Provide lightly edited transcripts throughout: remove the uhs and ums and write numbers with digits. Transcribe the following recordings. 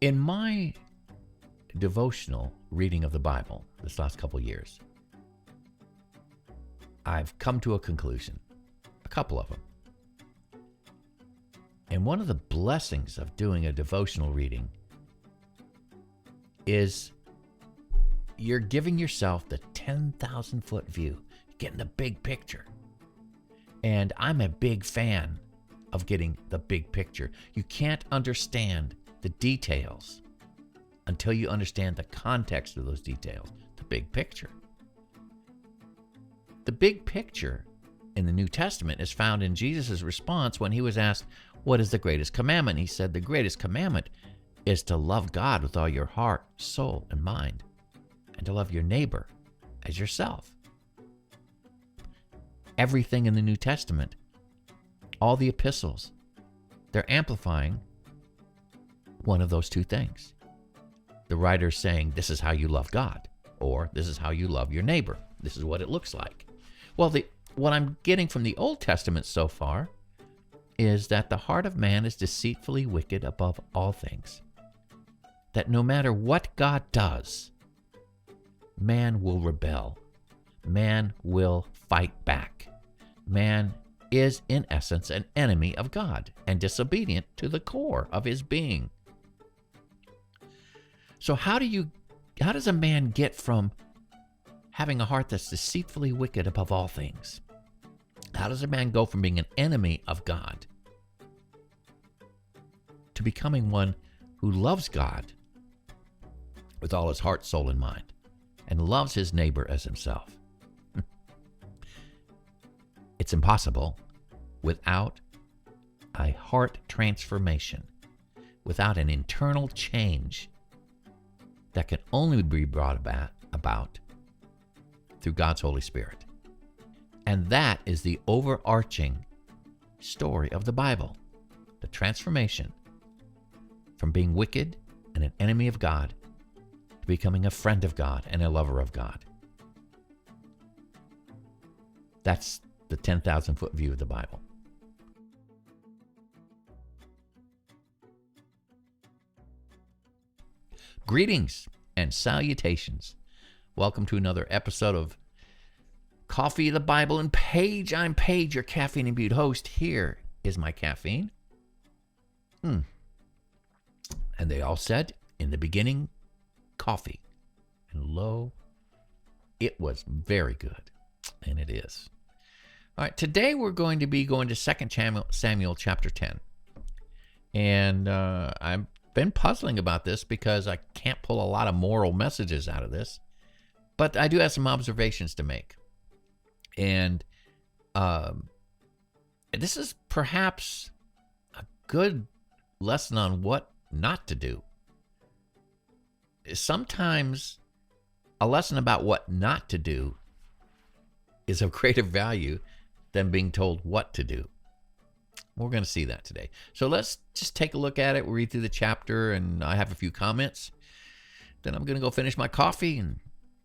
In my devotional reading of the Bible this last couple years, I've come to a conclusion, a couple of them. And one of the blessings of doing a devotional reading is you're giving yourself the 10,000 foot view, getting the big picture. And I'm a big fan of getting the big picture. You can't understand the details until you understand the context of those details, the big picture. The big picture in the New Testament is found in Jesus' response when he was asked, what is the greatest commandment? He said, the greatest commandment is to love God with all your heart, soul, and mind, and to love your neighbor as yourself. Everything in the New Testament, all the epistles, they're amplifying one of those two things. The writer's saying, this is how you love God, or this is how you love your neighbor. This is what it looks like. Well, what I'm getting from the Old Testament so far is that the heart of man is deceitfully wicked above all things. That no matter what God does, man will rebel. Man will fight back. Man is, in essence, an enemy of God and disobedient to the core of his being. So how does a man get from having a heart that's deceitfully wicked above all things? How does a man go from being an enemy of God to becoming one who loves God with all his heart, soul, and mind, and loves his neighbor as himself? It's impossible without a heart transformation, without an internal change that can only be brought about through God's Holy Spirit. And that is the overarching story of the Bible, the transformation from being wicked and an enemy of God to becoming a friend of God and a lover of God. That's the 10,000 foot view of the Bible. Greetings and salutations. Welcome to another episode of Coffee, the Bible, and Page. I'm Page, your caffeine-imbued host. Here is my caffeine. And they all said, in the beginning, coffee. And lo, it was very good. And it is. All right, today we're going to be going to 2 Samuel chapter 10. And I've been puzzling about this because I can't pull a lot of moral messages out of this. But I do have some observations to make. And this is perhaps a good lesson on what not to do. Sometimes a lesson about what not to do is of greater value than being told what to do. We're going to see that today. So let's just take a look at it. We'll read through the chapter, and I have a few comments. Then I'm going to go finish my coffee and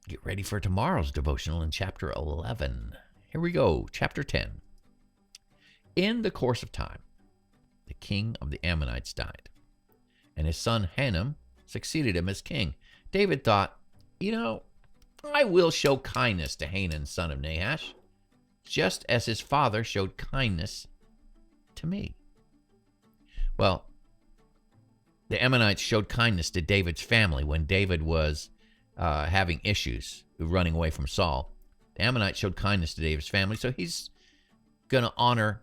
get ready for tomorrow's devotional in chapter 11. Here we go, chapter 10. In the course of time, the king of the Ammonites died, and his son Hanun succeeded him as king. David thought, I will show kindness to Hanun, son of Nahash, just as his father showed kindness to me. Well, the Ammonites showed kindness to David's family when David was having issues running away from Saul. The Ammonites showed kindness to David's family, so he's going to honor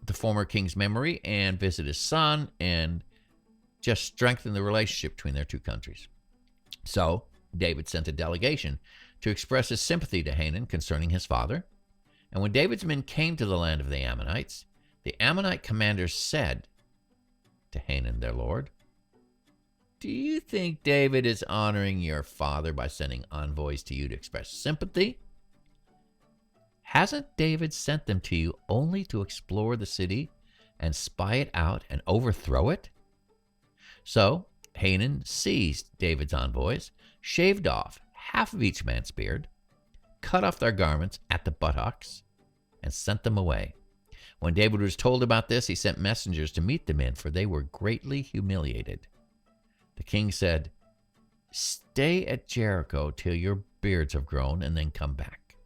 the former king's memory and visit his son and just strengthen the relationship between their two countries. So David sent a delegation to express his sympathy to Hanun concerning his father. And when David's men came to the land of the Ammonites, the Ammonite commanders said to Hanun, their lord, "Do you think David is honoring your father by sending envoys to you to express sympathy? Hasn't David sent them to you only to explore the city and spy it out and overthrow it?" So Hanun seized David's envoys, shaved off half of each man's beard, cut off their garments at the buttocks, and sent them away. When David was told about this, he sent messengers to meet the men, for they were greatly humiliated. The king said, "Stay at Jericho till your beards have grown, and then come back."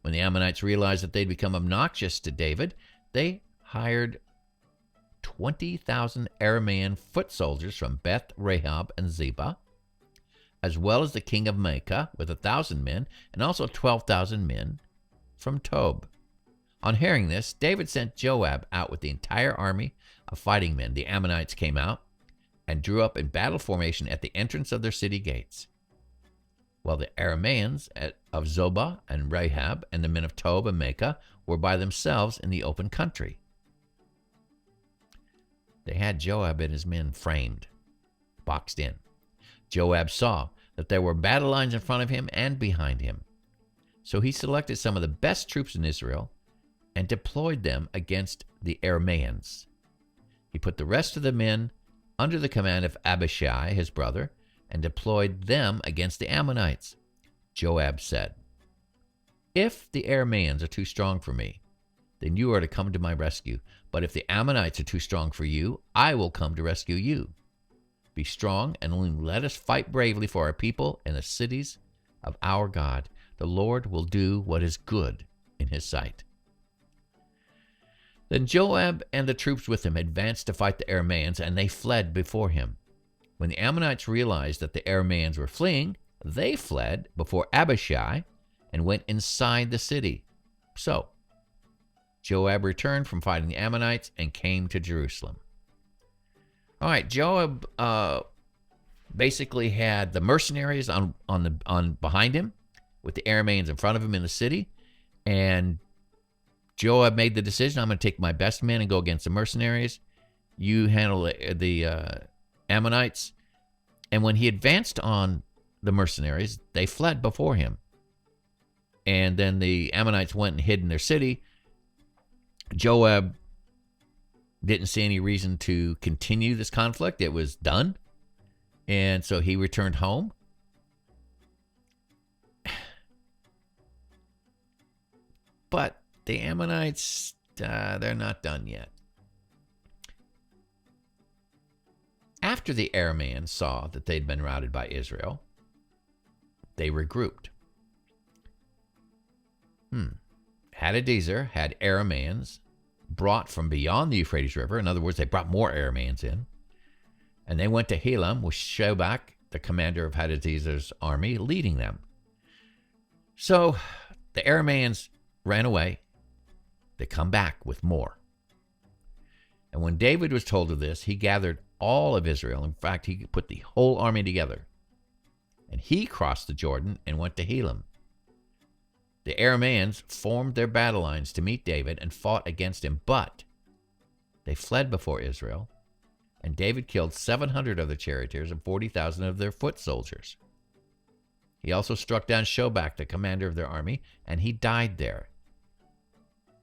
When the Ammonites realized that they'd become obnoxious to David, they hired 20,000 Aramean foot soldiers from Beth Rahab and Zebah, as well as the king of Maacah with 1,000 men, and also 12,000 men from Tob. On hearing this, David sent Joab out with the entire army of fighting men. The Ammonites came out and drew up in battle formation at the entrance of their city gates, while the Arameans of Zobah and Rahab and the men of Tob and Maacah were by themselves in the open country. They had Joab and his men framed, boxed in. Joab saw that there were battle lines in front of him and behind him. So he selected some of the best troops in Israel and deployed them against the Arameans. He put the rest of the men under the command of Abishai, his brother, and deployed them against the Ammonites. Joab said, "If the Arameans are too strong for me, then you are to come to my rescue. But if the Ammonites are too strong for you, I will come to rescue you. Be strong and only let us fight bravely for our people and the cities of our God. The Lord will do what is good in his sight." Then Joab and the troops with him advanced to fight the Arameans, and they fled before him. When the Ammonites realized that the Arameans were fleeing, they fled before Abishai and went inside the city. So Joab returned from fighting the Ammonites and came to Jerusalem. All right, Joab basically had the mercenaries on behind him, with the Arameans in front of him in the city, and Joab made the decision, I'm going to take my best men and go against the mercenaries. You handle the Ammonites. And when he advanced on the mercenaries, they fled before him. And then the Ammonites went and hid in their city. Joab didn't see any reason to continue this conflict. It was done. And so he returned home. But the Ammonites, they're not done yet. After the Arameans saw that they'd been routed by Israel, they regrouped. Hadadezer had Arameans brought from beyond the Euphrates River. In other words, they brought more Arameans in. And they went to Helam with Shobach, the commander of Hadadezer's army, leading them. So the Arameans ran away. They come back with more. And when David was told of this, he gathered all of Israel. In fact, he put the whole army together. And he crossed the Jordan and went to Helam. The Arameans formed their battle lines to meet David and fought against him, but they fled before Israel, and David killed 700 of their charioteers and 40,000 of their foot soldiers. He also struck down Shobach, the commander of their army, and he died there.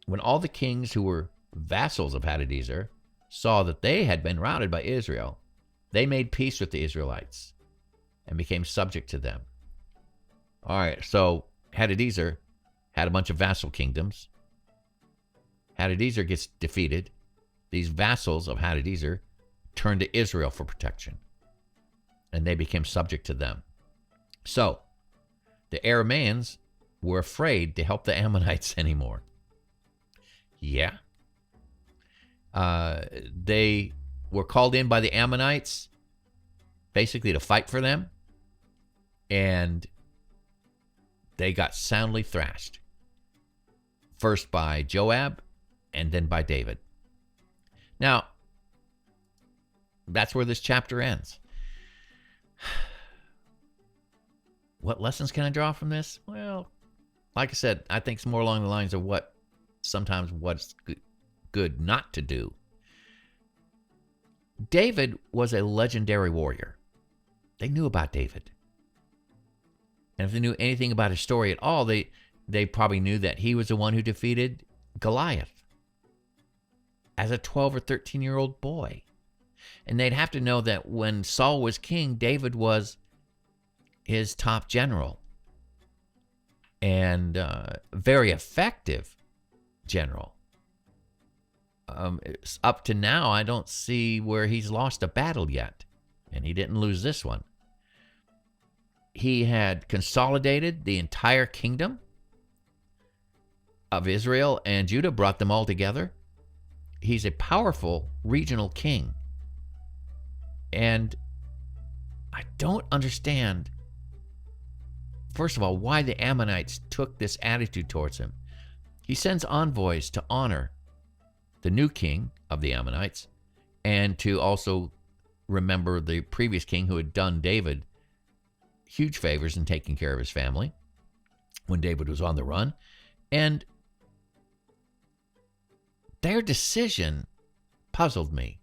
When all the kings who were vassals of Hadadezer saw that they had been routed by Israel, they made peace with the Israelites and became subject to them. All right, so Hadadezer had a bunch of vassal kingdoms. Hadadezer gets defeated. These vassals of Hadadezer turned to Israel for protection, and they became subject to them. So the Arameans were afraid to help the Ammonites anymore. Yeah. They were called in by the Ammonites basically to fight for them, and they got soundly thrashed. First by Joab, and then by David. Now, that's where this chapter ends. What lessons can I draw from this? Well, like I said, I think it's more along the lines of what's good not to do. David was a legendary warrior. They knew about David. And if they knew anything about his story at all, they probably knew that he was the one who defeated Goliath as a 12 or 13-year-old boy. And they'd have to know that when Saul was king, David was his top general and very effective general. Up to now, I don't see where he's lost a battle yet. and he didn't lose this one. He had consolidated the entire kingdom of Israel and Judah, brought them all together. He's a powerful regional king. And I don't understand, first of all, why the Ammonites took this attitude towards him. He sends envoys to honor the new king of the Ammonites and to also remember the previous king who had done David huge favors in taking care of his family when David was on the run. And their decision puzzled me.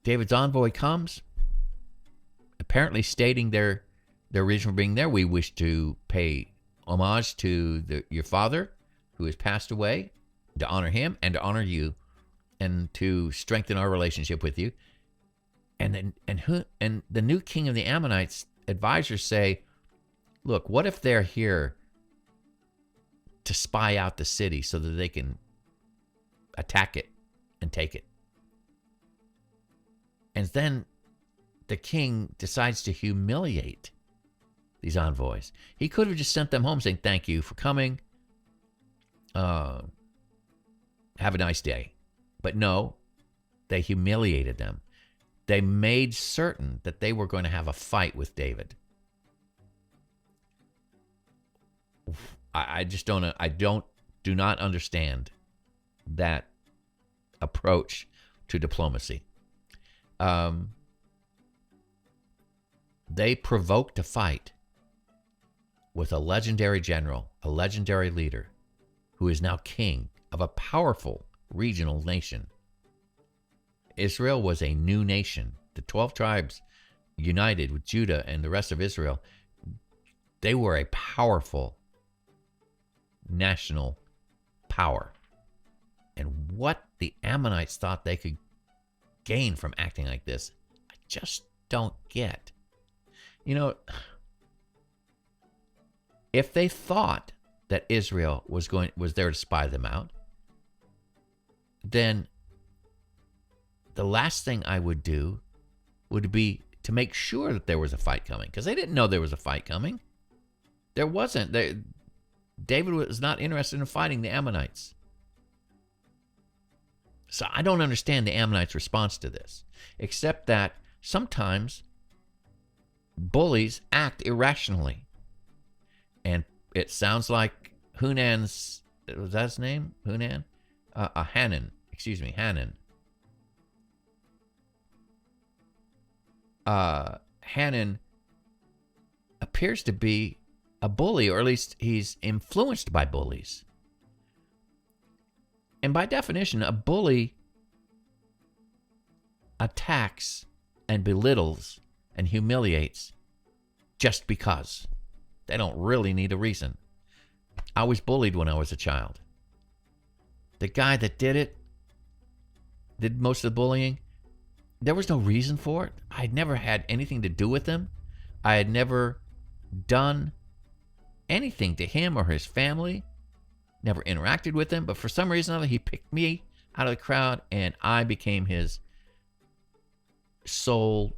David's envoy comes, apparently stating their reason for being there. We wish to pay homage to your father who has passed away, to honor him and to honor you, and to strengthen our relationship with you. And the new king of the Ammonites advisors say, look, what if they're here to spy out the city so that they can attack it and take it? And then the king decides to humiliate these envoys. He could have just sent them home saying, thank you for coming. Have a nice day. But no, they humiliated them. They made certain that they were going to have a fight with David. I just don't. Do not understand that approach to diplomacy. They provoked a fight with a legendary general, a legendary leader, who is now king of a powerful regional nation. Israel was a new nation. The 12 tribes united with Judah and the rest of Israel, they were a powerful national power. And what the Ammonites thought they could gain from acting like this, I just don't get. You know, if they thought that Israel was there to spy them out, then the last thing I would do would be to make sure that there was a fight coming, because they didn't know there was a fight coming. There wasn't. David was not interested in fighting the Ammonites. So I don't understand the Ammonites' response to this, except that sometimes bullies act irrationally. And it sounds like Hunan's, was that his name? Hunan? Hanan. Hanan appears to be a bully, or at least he's influenced by bullies. And by definition, a bully attacks and belittles and humiliates just because. They don't really need a reason. I was bullied when I was a child. The guy that did most of the bullying, there was no reason for it. I had never had anything to do with him. I had never done anything to him or his family. Never interacted with him. But for some reason or other, he picked me out of the crowd, and I became his sole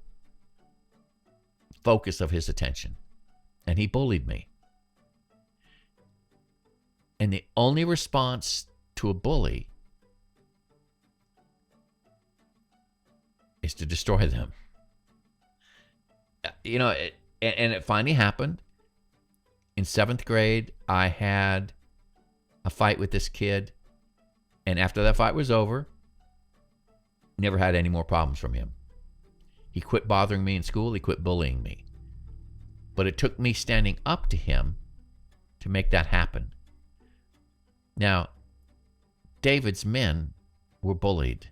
focus of his attention. And he bullied me. And the only response to a bully is to destroy them. You know, and it finally happened. In 7th grade, I had a fight with this kid. And after that fight was over, never had any more problems from him. He quit bothering me in school. He quit bullying me. But it took me standing up to him to make that happen. Now, David's men were bullied.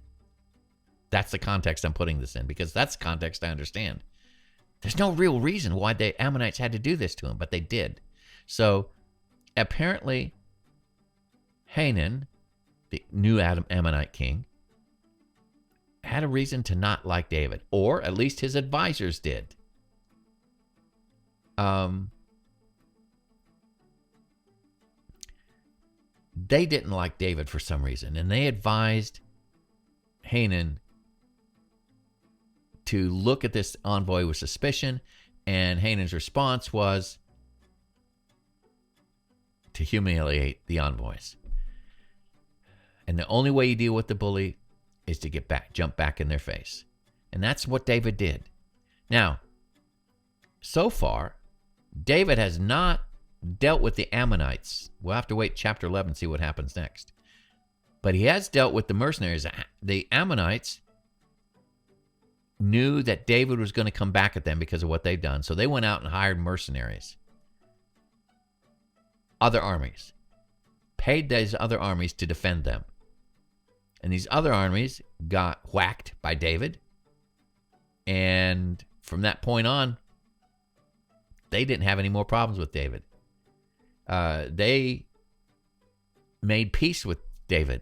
That's the context I'm putting this in, because that's the context I understand. There's no real reason why the Ammonites had to do this to him, but they did. So, apparently, Hanan, the new Ammonite king, had a reason to not like David, or at least his advisors did. They didn't like David for some reason, and they advised Hanan to look at this envoy with suspicion, and Hanan's response was to humiliate the envoys. And the only way you deal with the bully is to jump back in their face. And that's what David did. Now, so far, David has not dealt with the Ammonites. We'll have to wait chapter 11 and see what happens next. But he has dealt with the mercenaries. The Ammonites knew that David was going to come back at them because of what they've done. So they went out and hired mercenaries. Other armies. Paid these other armies to defend them. And these other armies got whacked by David. And from that point on, they didn't have any more problems with David. They made peace with David.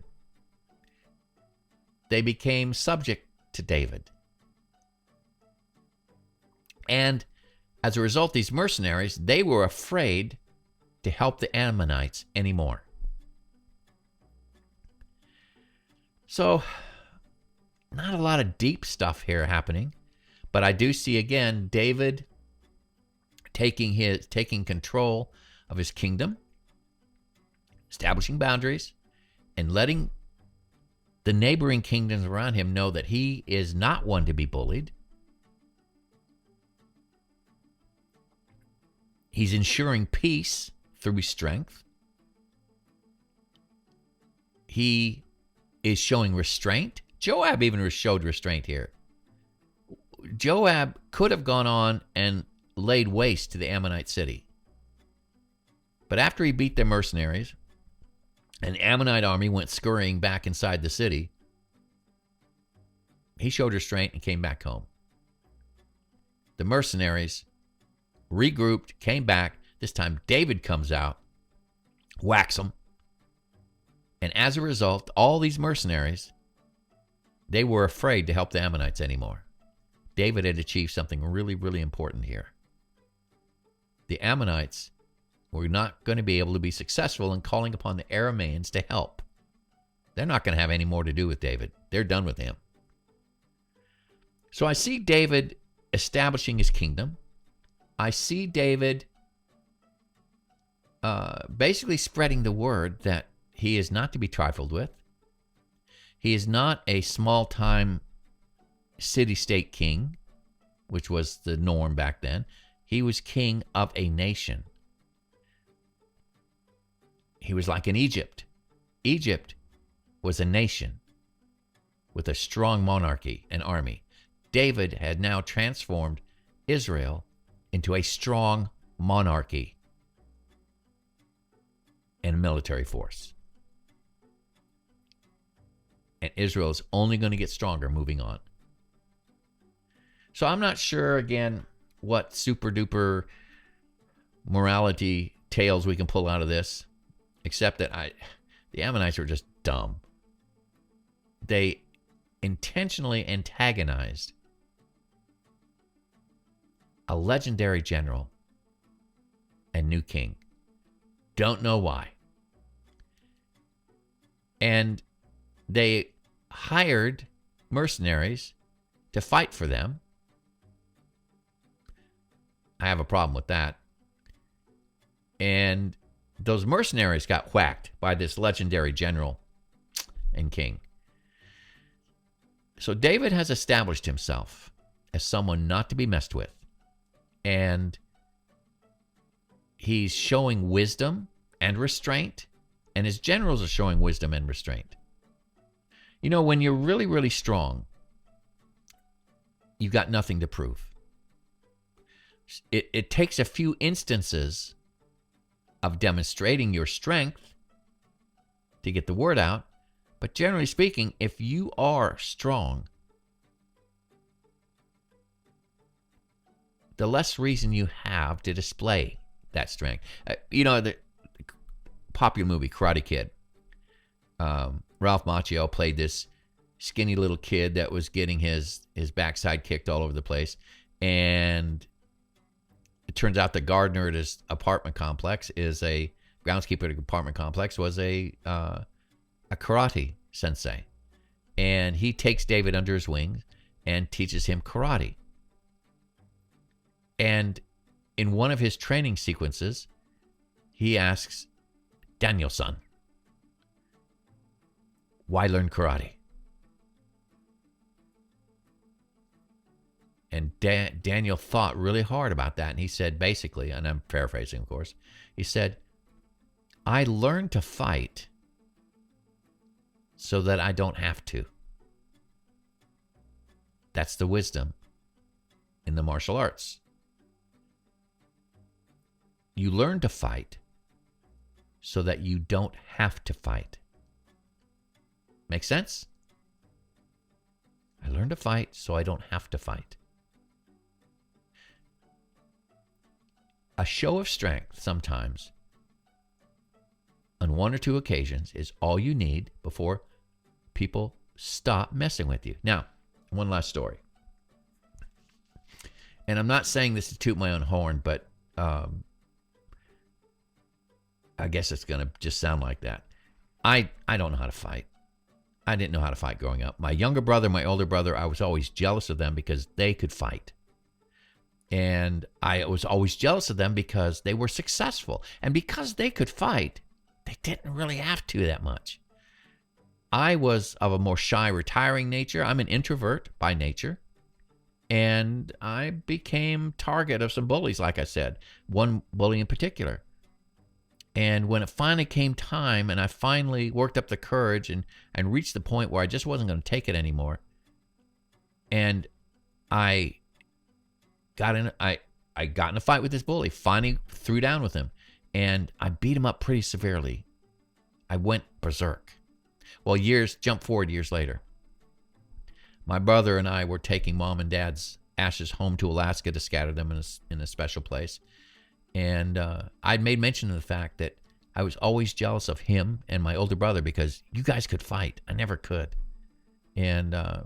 They became subject to David. And as a result, these mercenaries, they were afraid to help the Ammonites anymore. So, not a lot of deep stuff here happening, but I do see again David taking control of his kingdom, establishing boundaries, and letting the neighboring kingdoms around him know that he is not one to be bullied. He's ensuring peace through his strength. He is showing restraint. Joab even showed restraint here. Joab could have gone on and laid waste to the Ammonite city. But after he beat their mercenaries, and the Ammonite army went scurrying back inside the city, he showed restraint and came back home. The mercenaries regrouped, came back. This time David comes out, whacks them. And as a result, all these mercenaries, they were afraid to help the Ammonites anymore. David had achieved something really, really important here. The Ammonites were not going to be able to be successful in calling upon the Arameans to help. They're not going to have any more to do with David. They're done with him. So I see David establishing his kingdom. I see David basically spreading the word that he is not to be trifled with. He is not a small-time city-state king, which was the norm back then. He was king of a nation. He was like in Egypt. Egypt was a nation with a strong monarchy and army. David had now transformed Israel into a strong monarchy and military force. And Israel is only going to get stronger moving on. So I'm not sure, again, what super duper morality tales we can pull out of this, except that the Ammonites were just dumb. They intentionally antagonized a legendary general and new king. Don't know why. And they hired mercenaries to fight for them. I have a problem with that. And those mercenaries got whacked by this legendary general and king. So David has established himself as someone not to be messed with. And he's showing wisdom and restraint. And his generals are showing wisdom and restraint. You know, when you're really, really strong, you've got nothing to prove. It takes a few instances of demonstrating your strength to get the word out. But generally speaking, if you are strong, the less reason you have to display that strength. The popular movie Karate Kid. Ralph Macchio played this skinny little kid that was getting his backside kicked all over the place. And it turns out the gardener at his apartment complex is a groundskeeper at the apartment complex was a karate sensei. And he takes David under his wing and teaches him karate. And in one of his training sequences, he asks Daniel-san, why learn karate? And Daniel thought really hard about that. And he said, basically, and I'm paraphrasing, of course, he said, I learned to fight so that I don't have to. That's the wisdom in the martial arts. You learn to fight so that you don't have to fight. Make sense? I learned to fight so I don't have to fight. A show of strength sometimes, on one or two occasions, is all you need before people stop messing with you. Now, one last story. And I'm not saying this to toot my own horn, but I guess it's going to just sound like that. I don't know how to fight. I didn't know how to fight growing up. My younger brother, my older brother, I was always jealous of them because they could fight. And I was always jealous of them because they were successful. And because they could fight, they didn't really have to that much. I was of a more shy, retiring nature. I'm an introvert by nature. And I became target of some bullies, like I said. One bully in particular. And when it finally came time and I finally worked up the courage and reached the point where I just wasn't going to take it anymore. And I got in a fight with this bully, finally threw down with him, and I beat him up pretty severely. I went berserk. Well, jump forward years later. My brother and I were taking mom and dad's ashes home to Alaska to scatter them in a special place. And I'd made mention of the fact that I was always jealous of him and my older brother because you guys could fight. I never could. And I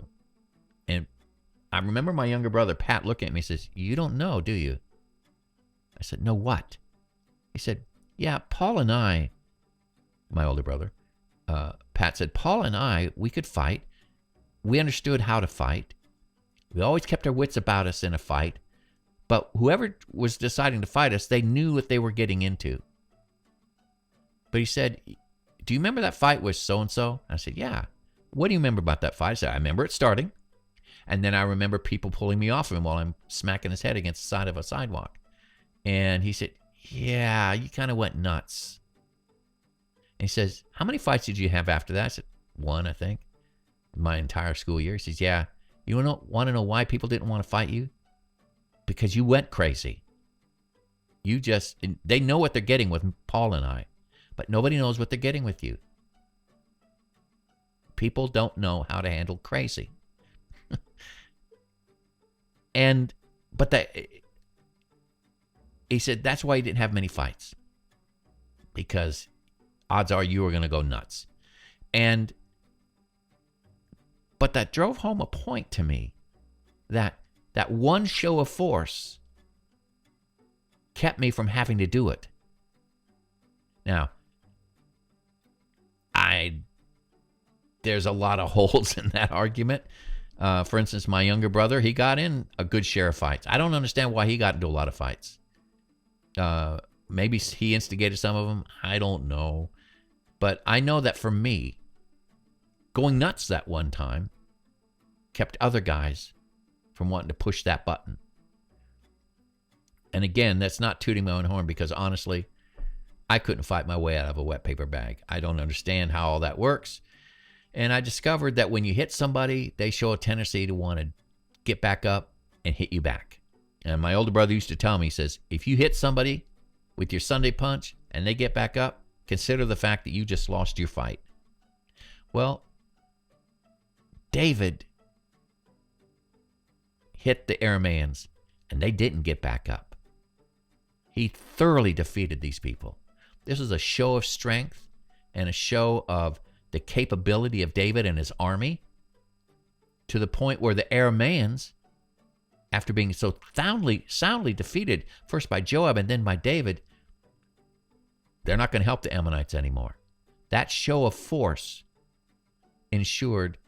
remember my younger brother, Pat, looking at me and says, you don't know, do you? I said, no, what? He said, yeah, Paul and I, my older brother, Pat said, Paul and I, we could fight. We understood how to fight. We always kept our wits about us in a fight. But whoever was deciding to fight us, they knew what they were getting into. But he said, do you remember that fight with so-and-so? I said, yeah. What do you remember about that fight? I said, I remember it starting. And then I remember people pulling me off of him while I'm smacking his head against the side of a sidewalk. And he said, yeah, you kind of went nuts. And he says, how many fights did you have after that? I said, one, I think, my entire school year. He says, yeah, you want to know why people didn't want to fight you? Because you went crazy. They know what they're getting with Paul and I, but nobody knows what they're getting with you. People don't know how to handle crazy. He said that's why he didn't have many fights, because odds are you were going to go nuts. But that drove home a point to me that one show of force kept me from having to do it. Now, there's a lot of holes in that argument. For instance, my younger brother, he got in a good share of fights. I don't understand why he got into a lot of fights. Maybe he instigated some of them. I don't know. But I know that for me, going nuts that one time kept other guys from wanting to push that button. And again, that's not tooting my own horn, because honestly, I couldn't fight my way out of a wet paper bag. I don't understand how all that works. And I discovered that when you hit somebody, they show a tendency to want to get back up and hit you back. And my older brother used to tell me, he says, if you hit somebody with your Sunday punch and they get back up, consider the fact that you just lost your fight. Well, David hit the Arameans and they didn't get back up. He thoroughly defeated these people. This was a show of strength and a show of the capability of David and his army, to the point where the Arameans, after being so soundly defeated, first by Joab and then by David, they're not going to help the Ammonites anymore. That show of force ensured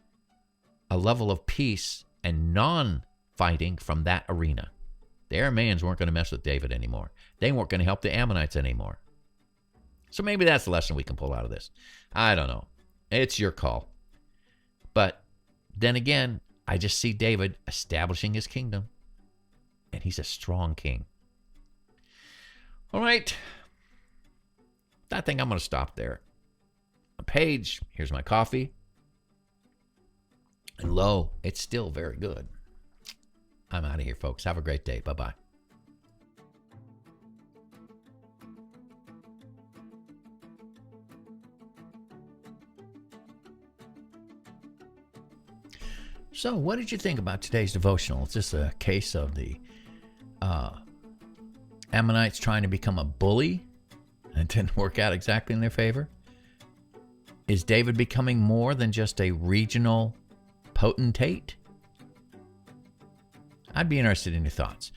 a level of peace and non-fighting from that arena. The Arameans weren't going to mess with David anymore. They weren't going to help the Ammonites anymore. So maybe that's the lesson we can pull out of this. I don't know. It's your call. But then again, I just see David establishing his kingdom. And he's a strong king. All right. I think I'm going to stop there. Paige, here's my coffee. And lo, it's still very good. I'm out of here, folks. Have a great day. Bye-bye. So, what did you think about today's devotional? It's just a case of the Ammonites trying to become a bully, and it didn't work out exactly in their favor. Is David becoming more than just a regional potentate? I'd be interested in your thoughts.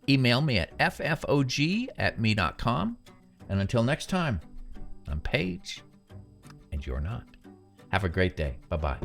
Email me at ffog@me.com. And until next time, I'm Paige, and you're not. Have a great day. Bye-bye.